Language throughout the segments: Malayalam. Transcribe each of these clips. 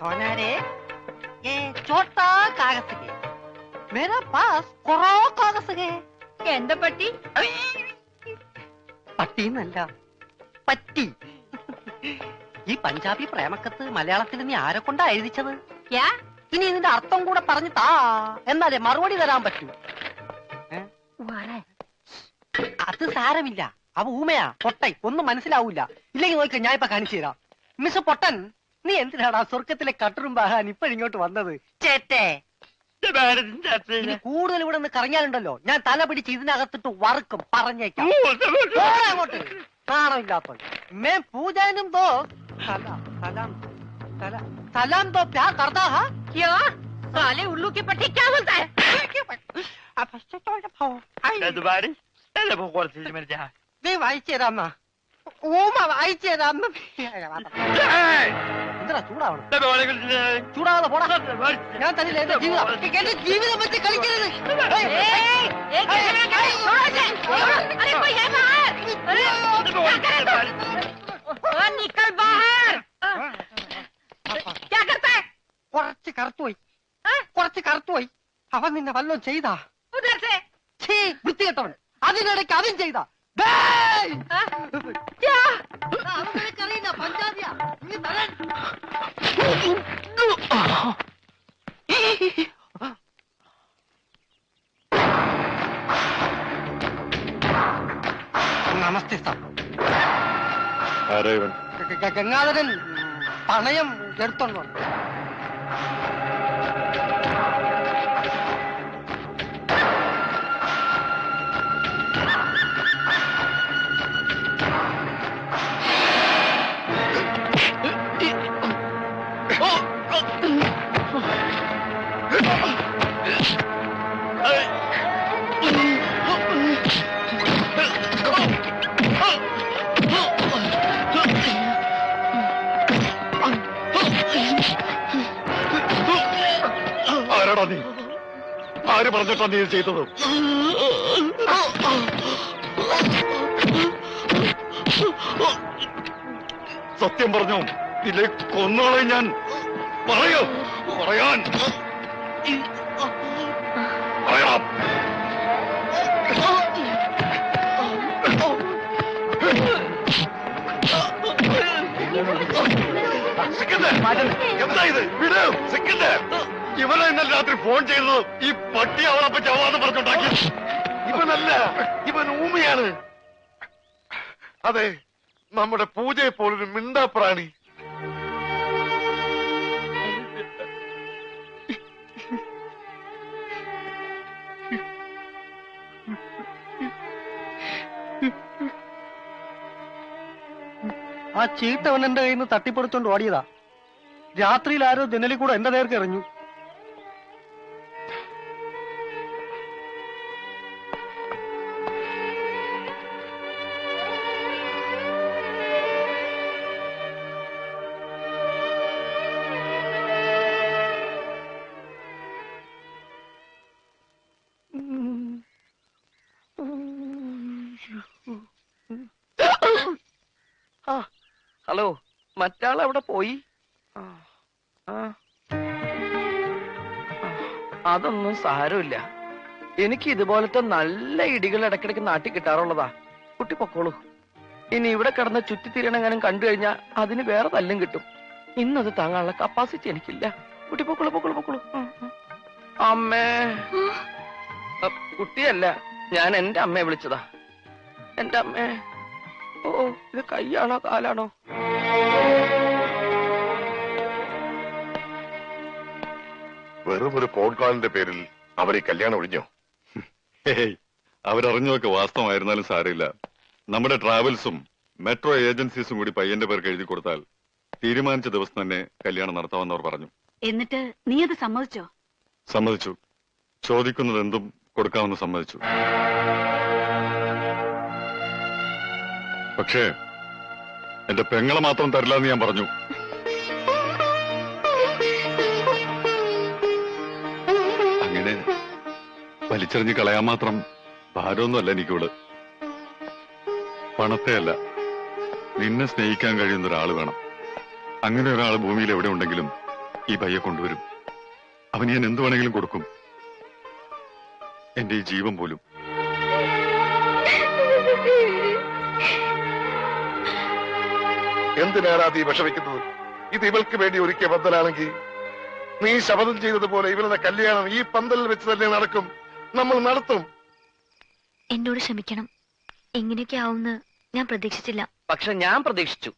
सोना रे ये छोटा कागज है मेरा पास कोरा कागज है എന്താ പട്ടി? പട്ടിന്നല്ല പറ്റി. ഈ പഞ്ചാബി പ്രേമക്കത്ത് മലയാളത്തിൽ നീ ആരെ കൊണ്ടാ എഴുതിച്ചത്? ഇനി ഇതിന്റെ അർത്ഥം കൂടെ പറഞ്ഞു താ എന്നാലേ മറുപടി തരാൻ പറ്റൂ. അത് സാരമില്ല, അവ ഊമയാ പൊട്ടൈ ഒന്നും മനസ്സിലാവൂല. ഇല്ലെങ്കിൽ നോക്ക ഞാൻ ഇപ്പൊ കാണിച്ചു തരാം. മിസ് പൊട്ടൻ, നീ എന്തിനാടാ സ്വർഗത്തിലെ കട്ടുറുമ്പാകാൻ ഇപ്പോഴിങ്ങോട്ട് വന്നത്? ചേട്ടേ കൂടുതൽ ഇവിടെ നിന്ന് കറങ്ങിയാലുണ്ടല്ലോ ഞാൻ തല പിടിച്ച് ഇതിനകത്തിട്ട് വറുക്കും, പറഞ്ഞേക്കാം. അങ്ങോട്ട് നാണമില്ലാത്ത मैं पूजन दो सलाम सलाम सलाम तो प्यार करता है क्या? साले उल्लू की पट्टी क्या बोलता है? വായിച്ചേ രാമ ഓമ വായിച്ചേ രാമ. എന്തിനാ ചൂടാവണം? ചൂടാവാതെ പോടാ. ഞാൻ തന്നില്ല എന്റെ ജീവിതം, എന്റെ ജീവിതം വെച്ച് കളിക്കരുത്. निकल बाहर. क्या करता है? കുറച്ച് കറുത്തുപോയി, കുറച്ച് കറുത്തുപോയി. അവൻ നിന്നെ വല്ലതും ചെയ്താ? उधर से വൃത്തികെട്ടവൻ. അതിനിടയ്ക്ക് അതും ചെയ്താ? അവനറിയില്ല പഞ്ചാബിയാ. നമസ്തേ സാർ. ഗംഗാധരൻ പണയം എടുത്തോണ്ട് വന്നു. നീ ആര് പറഞ്ഞിട്ടാ നീ ചെയ്തത്? സത്യം പറഞ്ഞോ? ഇല്ലേ കൊന്നോളെ ഞാൻ. പറയോ? പറയാൻ പറയാം. എന്താ ഇത്? വിട്. ഇവനെ ഇന്നലെ രാത്രി ഫോൺ ചെയ്തത് ഈ പട്ടി അവളപ്പ ചവാന്ന് പറഞ്ഞുണ്ടാക്കി. ഇവനല്ല, ഇവൻ ഊമയാണ്. അതെ, നമ്മുടെ പൂജയെ പോലൊരു മിണ്ടാപ്രാണി. ആ ചീട്ടവൻ എന്റെ കയ്യിൽ നിന്ന് തട്ടിപ്പറിച്ചോണ്ട് ഓടിയതാ. രാത്രിയിൽ ആരോ ജനലിൽ കൂടെ എന്റെ നേർക്ക് എറിഞ്ഞു. ഹലോ, മറ്റാൾ എവിടെ പോയി? അതൊന്നും സാരമില്ല. എനിക്ക് ഇതുപോലത്തെ നല്ല ഇടികൾ ഇടയ്ക്കിടയ്ക്ക് നാട്ടിൽ കിട്ടാറുള്ളതാ. കുട്ടി പൊക്കോളൂ. ഇനി ഇവിടെ കിടന്ന് ചുറ്റിത്തിരിയണെങ്ങാനും കണ്ടു കഴിഞ്ഞാൽ അതിന് വേറെ തല്ലും കിട്ടും. ഇന്നത് താങ്ങാനുള്ള കപ്പാസിറ്റി എനിക്കില്ല. കുട്ടി പൊക്കോളൂ, പൊക്കോളൂ, പൊക്കോളൂ. അമ്മേ. കുട്ടിയല്ല, ഞാൻ എന്റെ അമ്മയെ വിളിച്ചതാ. എന്റെ അമ്മേ. ഓ, ഇത് കൈയാണോ കാലാണോ? വെറും ഒരു ഫോൺ കോളിന്റെ പേരിൽ അവർ ഈ കല്യാണം ഒഴിഞ്ഞോ? അവരറിഞ്ഞതൊക്കെ വാസ്തവമായിരുന്നാലും സാരമില്ല. നമ്മുടെ ട്രാവൽസും മെട്രോ ഏജൻസീസും കൂടി പയ്യന്റെ പേർക്ക് എഴുതി കൊടുത്താൽ തീരുമാനിച്ച ദിവസം തന്നെ കല്യാണം നടത്താമെന്നവർ പറഞ്ഞു. എന്നിട്ട് നീ അത് സമ്മതിച്ചോ? സമ്മതിച്ചു. ചോദിക്കുന്നത് എന്തും കൊടുക്കാമെന്ന് സമ്മതിച്ചു. പക്ഷേ എന്റെ പെങ്ങളെ മാത്രം തരില്ല എന്ന് ഞാൻ പറഞ്ഞു. അങ്ങനെ വലിച്ചെറിഞ്ഞ് കളയാൻ മാത്രം ഭാരമൊന്നുമല്ല എനിക്കിവിടെ. പണത്തെ അല്ല, നിന്നെ സ്നേഹിക്കാൻ കഴിയുന്ന ഒരാൾ വേണം. അങ്ങനെ ഒരാൾ ഭൂമിയിൽ എവിടെ ഉണ്ടെങ്കിലും ഈ പയ്യെ കൊണ്ടുവരും. അവന് ഞാൻ എന്തു വേണമെങ്കിലും കൊടുക്കും, എന്റെ ഈ ജീവൻ പോലും. എന്തിനാടാ നീ വിഷമിക്കുന്നത്? ഇത് ഇവൾക്ക് വേണ്ടി ഒരുക്കിയ പന്തലാണെങ്കിൽ നീ ശപഥം ചെയ്തതുപോലെ ഇവളുടെ കല്യാണം ഈ പന്തലിൽ വെച്ച് തന്നെ നടക്കും. നമ്മൾ നടത്തും. എന്നോട് ക്ഷമിക്കണം. എങ്ങനെയൊക്കെ ആവുമെന്ന് ഞാൻ പ്രതീക്ഷിച്ചില്ല. പക്ഷെ ഞാൻ പ്രതീക്ഷിച്ചു.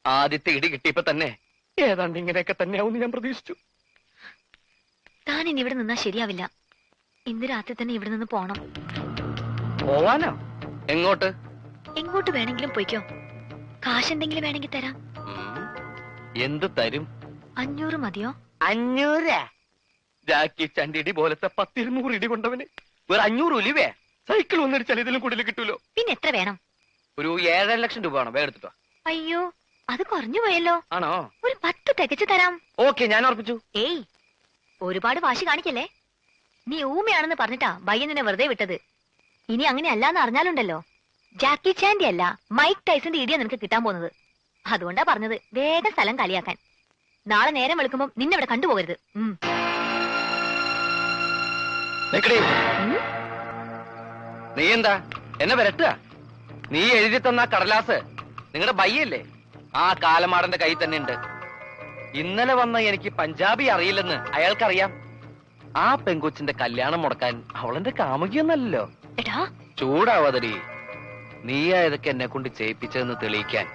ആദ്യത്തെ ഇടി കിട്ടിയപ്പോ തന്നെ ഏതാണ്ട് ഇങ്ങനെയൊക്കെ തന്നെയാവും ഞാൻ പ്രതീക്ഷിച്ചു. താൻ ഇനി ഇവിടെ നിന്നാ ശരിയാവില്ല. ഇന്ന് രാത്രി തന്നെ ഇവിടെ നിന്ന് പോണം. പോവാനോ? എങ്ങോട്ട്? എങ്ങോട്ട് വേണമെങ്കിലും പോയിക്കോ. കാശ് എന്തെങ്കിലും വേണമെങ്കിൽ തരാം. എന്ത് തരും? 500 മതിയോ? 500? ജാക്കി ചണ്ടിടി പോലത്തെ 10-200 ഇടി കൊണ്ടവന് വേറെ 500 ഉലിവേ സൈക്കിൾ വന്നിടിച്ചാൽ ഇതിലും കൂടുതൽ കിട്ടൂലോ. പിന്നെ എത്ര വേണം? ഒരു 7.5 ലക്ഷം രൂപ വേണം. വേറെ എടുത്തിട്ടോ. അയ്യോ, അത് കുറഞ്ഞു പോയല്ലോ. ആണോ? ഒരു 10 തികച്ചു തരാം. ഓക്കെ, ഞാൻ ഉറപ്പിച്ചു. ഏയ്, ഒരുപാട് വാശി കാണിക്കല്ലേ. നീ ഊമയാണെന്ന് പറഞ്ഞിട്ടാ ബയ്യൻ നിന്നെ വെറുതെ വിട്ടത്. ഇനി അങ്ങനെ അല്ലാന്ന് അറിഞ്ഞാലുണ്ടല്ലോ, ജാക്കി ചാൻഡി അല്ല മൈക്ക് ടൈസന്റെ ഇടിയാ നിനക്ക് കിട്ടാൻ പോകുന്നത്. അതുകൊണ്ടാ പറഞ്ഞത് വേഗം സ്ഥലം കളിയാക്കാൻ. നാളെ നേരം വെളുക്കുമ്പോ നിന്നെ ഇവിടെ കണ്ടുപോകരുത്. നീ എന്താ എന്നെ വരട്ടുക? നീ എഴുതി തന്ന കടലാസ് നിങ്ങളുടെ ബയ്യല്ലേ? ആ കാലമാടന്റെ കയ്യിൽ തന്നെ ഉണ്ട്. ഇന്നലെ വന്ന എനിക്ക് പഞ്ചാബി അറിയില്ലെന്ന് അയാൾക്കറിയാം. ആ പെങ്കൊച്ചിന്റെ കല്യാണം മുടക്കാൻ അവളെന്റെ കാമുകിയൊന്നല്ലോ. എടാ, ചൂടാവാതടി. നീയാ ഇതൊക്കെ എന്നെ കൊണ്ട് ചെയ്യിപ്പിച്ചതെന്ന് തെളിയിക്കാൻ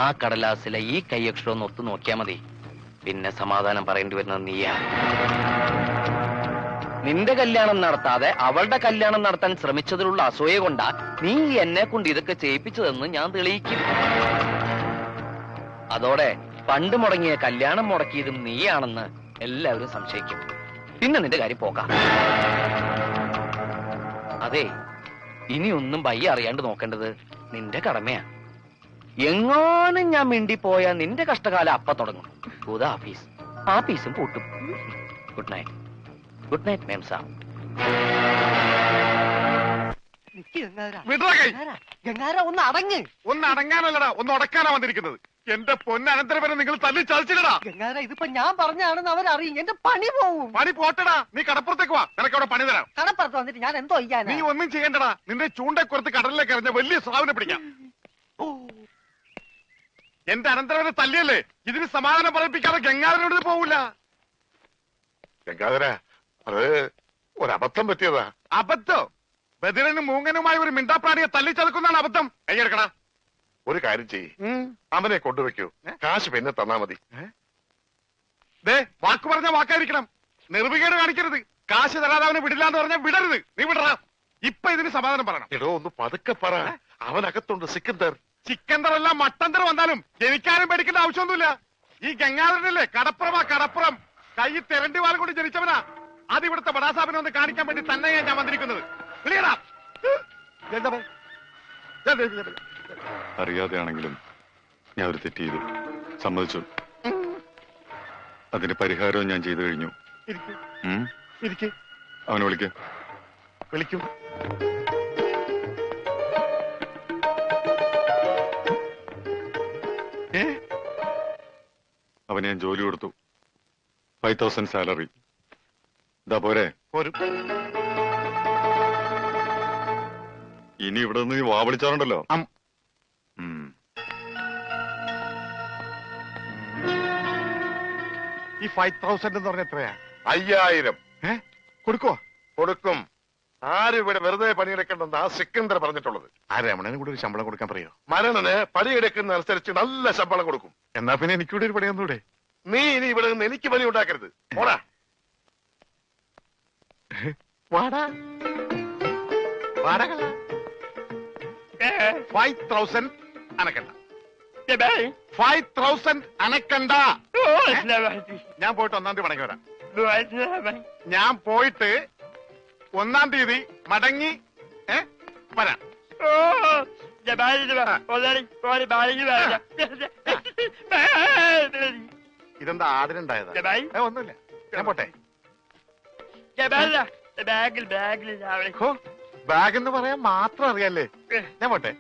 ആ കടലാസിലെ ഈ കൈയക്ഷരം ഒന്ന് ഒത്തു നോക്കിയാ മതി. പിന്നെ സമാധാനം പറയേണ്ടി വരുന്നത് നീയാ. നിന്റെ കല്യാണം നടത്താതെ അവളുടെ കല്യാണം നടത്താൻ ശ്രമിച്ചതിലുള്ള അസൂയ കൊണ്ടാ നീ എന്നെ കൊണ്ട് ഇതൊക്കെ ചെയ്യിപ്പിച്ചതെന്ന് ഞാൻ തെളിയിക്കും. അതോടെ പണ്ട് മുടങ്ങിയ കല്യാണം മുടക്കിയതും നീയാണെന്ന് എല്ലാവരും സംശയിക്കും. പിന്നെ നിന്റെ കാര്യം പോകാം. അതെ, ഇനിയൊന്നും ബയ്യ അറിയാണ്ട് നോക്കേണ്ടത് നിന്റെ കടമയാ. എങ്ങാനും ഞാൻ മിണ്ടിപ്പോയാ നിന്റെ കഷ്ടകാലം അപ്പ തുടങ്ങും. ആഫീസ് ആഫീസും പൂട്ടും. Good night. Good night ma'am സാ. ഗംഗാര ഒന്ന് അടങ്ങ്. ഒന്ന് അടങ്ങാനല്ലടാ, ഒന്ന് ഉടക്കാനാ വന്നിരിക്കുന്നത്. എന്റെ പൊന്നനന്തരവനെ നിങ്ങൾ തല്ലി ചതിച്ചില്ലടാ. ഗംഗാര ഇതിപ്പോ ഞാൻ പറഞ്ഞാണെന്ന് അവരറിയും. എന്റെ പണി പോവും. പണി പോട്ടടാ. നീ കടപ്പുറത്തേക്ക് വാ, നിനക്ക് അവിടെ പണി തരാം. കടപ്പുറത്ത് വന്നിട്ട് ഞാൻ എന്തോ ചെയ്യാൻ? നീ ഒന്നും ചെയ്യണ്ടടാ. നിന്റെ ചൂണ്ടക്കുറത്ത് കടലിലേക്ക് എറിഞ്ഞ വലിയ സ്രാവിനെ പിടിക്കാം. എന്റെ അനന്തരവനെ തല്ലിയല്ലേ, ഇതിന് സമാധാനം പറയിപ്പിക്കാതെ ഗംഗാധരനോട് പോവില്ല. ഗംഗാധര, അത് ഒരബദ്ധം പറ്റിയതാ. അബദ്ധം? ബദിരനും മൂങ്ങനുമായി ഒരു മിണ്ടാപ്രാണിയെ തല്ലിച്ചതക്കുന്നതാണ് അബദ്ധം. കൈയെടുക്കണ. ഒരു കാര്യം ചെയ്യ്, അവനെ കൊണ്ടുവയ്ക്കൂ. കാശ് പിന്നെ തന്നാ മതി. വാക്ക് പറഞ്ഞ വാക്കായിരിക്കണം. നിർവികേട് കാണിക്കരുത്. കാശ് തരാതെ അവനെ വിടില്ലാന്ന് പറഞ്ഞാൽ വിടരുത്. നീ വിടറാ. ഇപ്പൊ ഇതിന് സമാധാനം പറയണം. എടോ, ഒന്ന് പതുക്കെ പറ. അവനകത്തുണ്ട് സിക്കന്ദർ. ചിക്കന്ദർ അല്ല മട്ടന്തർ വന്നാലും എനിക്കാരും പേടിക്കേണ്ട ആവശ്യമൊന്നുമില്ല. ഈ ഗംഗാധരനല്ലേ കടപ്പുറമാ, കടപ്പുറം. കൈ തെരണ്ടി വാൽ കൊണ്ട് ജനിച്ചവനാ. അത് ഇവിടുത്തെ ബടാസാബിനെ ഒന്ന് കാണിക്കാൻ വേണ്ടി തന്നെയാ ഞാൻ വന്നിരിക്കുന്നത്. അറിയാതെയാണെങ്കിലും ഞാൻ ഒരു തെറ്റ് ചെയ്തു, സമ്മതിച്ചു. അതിന് പരിഹാരവും ഞാൻ ചെയ്തു കഴിഞ്ഞു. അവനെ വിളിക്കും. അവന് ഞാൻ ജോലി കൊടുത്തു. 5,000 സാലറി. ഇതാ പോരെ? ഇനി ഇവിടെ നിന്ന് വാ വിളിച്ചാറുണ്ടല്ലോ. ഈ 5,000 എന്ന് പറഞ്ഞ എത്രയാ? 5,000. കൊടുക്കോ? കൊടുക്കും. ആരും ഇവിടെ വെറുതെ പണിയെടുക്കണ്ടെന്ന് ആ സിക്കന്ദർ പറഞ്ഞിട്ടുള്ളത്. ആ രമണന് കൂടെ ഒരു ശമ്പളം കൊടുക്കാൻ പറയോ? മരണന് പണിയെടുക്കുന്ന അനുസരിച്ച് നല്ല ശമ്പളം കൊടുക്കും. എന്നാ പിന്നെ എനിക്കൂടെ ഒരു പണിയൊന്നൂടെ? നീ ഇനി ഇവിടെ നിന്ന് എനിക്ക് പണി ഉണ്ടാക്കരുത്. പോടാ. വാടാ. 5,000 അനക്കണ്ട. 5,000 അനക്കണ്ട. ഞാൻ പോയിട്ട് 1-ാം തീയതി മടങ്ങി വരാം. ഞാൻ പോയിട്ട് 1-ാം തീയതി മടങ്ങി വരാം. ഇതെന്താ ആദരണ്ടായതാ? ഒന്നുമില്ല, ഞാൻ പോട്ടെ. ബാഗ് എന്ന് പറയാൻ മാത്രം അറിയാല്ലേ? ഞാൻ പോട്ടെ.